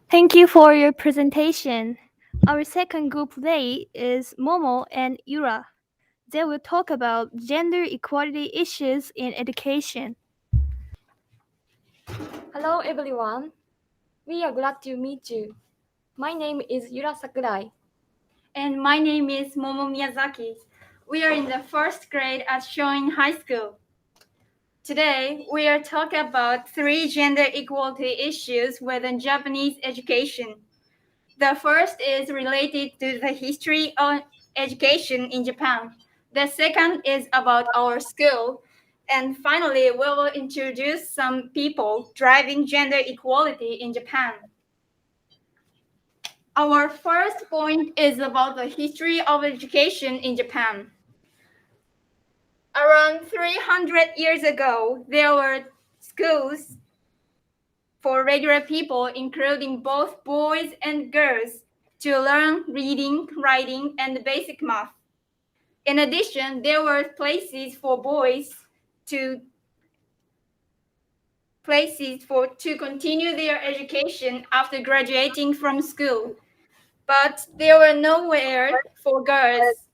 Thank you for your presentation. Our second group today is Momo and Yura. They will talk about gender equality issues in education. Hello everyone. We are glad to meet you. My name is Yura Sakurai. And my name is Momo Miyazaki. We are in the first grade at Shoin High School. Today, we are talking about three gender equality issues within Japanese education. The first is related to the history of education in Japan. The second is about our school. And finally, we will introduce some people driving gender equality in Japan. Our first point is about the history of education in Japan. Around 300 years ago, there were schools for regular people, including both boys and girls, to learn reading, writing, and basic math. In addition, there were places for boys to continue their education after graduating from school. But there were nowhere for girls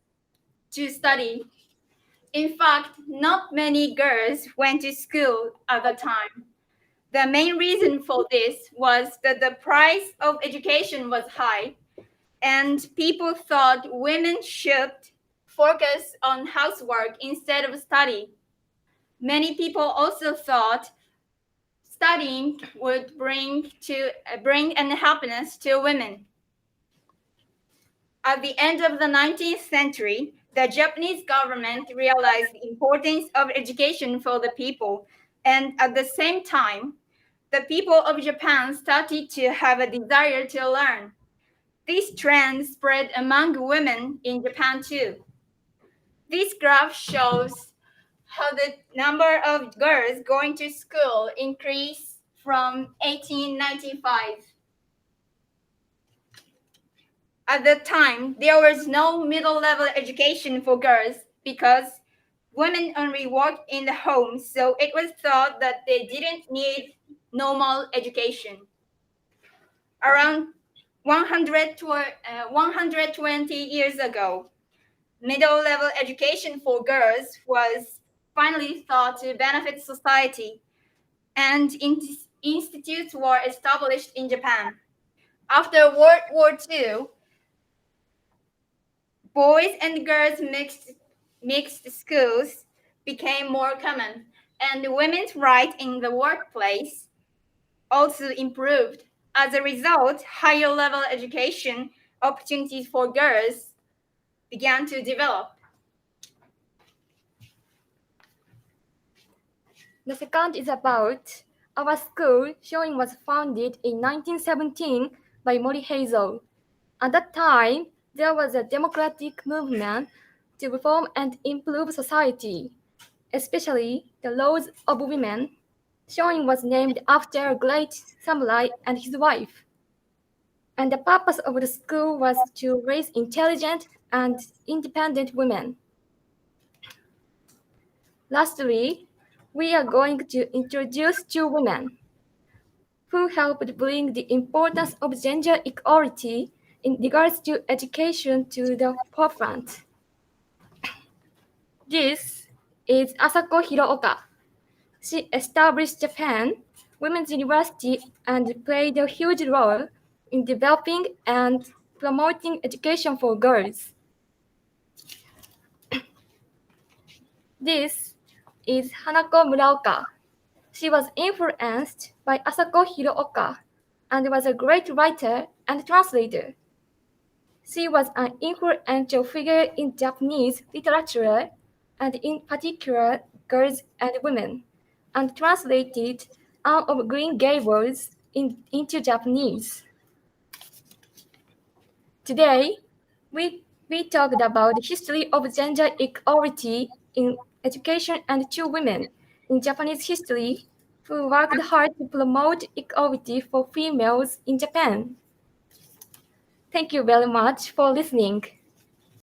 to study. In fact, not many girls went to school at the time. The main reason for this was that the price of education was high, and people thought women should focus on housework instead of study. Many people also thought studying would bring unhappiness to women. At the end of the 19th century, the Japanese government realized the importance of education for the people, and at the same time, the people of Japan started to have a desire to learn. This trend spread among women in Japan too. This graph shows how the number of girls going to school increased from 1895. At that time, there was no middle-level education for girls because women only worked in the home, so it was thought that they didn't need normal education. Around 120 years ago, middle-level education for girls was finally thought to benefit society, and institutes were established in Japan. After World War II, boys and girls mixed schools became more common, and women's rights in the workplace also improved. As a result, higher level education opportunities for girls began to develop. The second is about our school. Shoin was founded in 1917 by Mori Heizo. At that time, there was a democratic movement to reform and improve society, especially the laws of women. Shoin was named after a great samurai and his wife. And the purpose of the school was to raise intelligent and independent women. Lastly, we are going to introduce two women who helped bring the importance of gender equality in regards to education to the forefront. This is Asako Hirooka. She established Japan Women's University and played a huge role in developing and promoting education for girls. This is Hanako Muraoka. She was influenced by Asako Hirooka and was a great writer and translator. She was an influential figure in Japanese literature and in particular girls and women, and translated Anne of Green Gables into Japanese. Today, we talked about the history of gender equality in education and two women in Japanese history who worked hard to promote equality for females in Japan. Thank you very much for listening.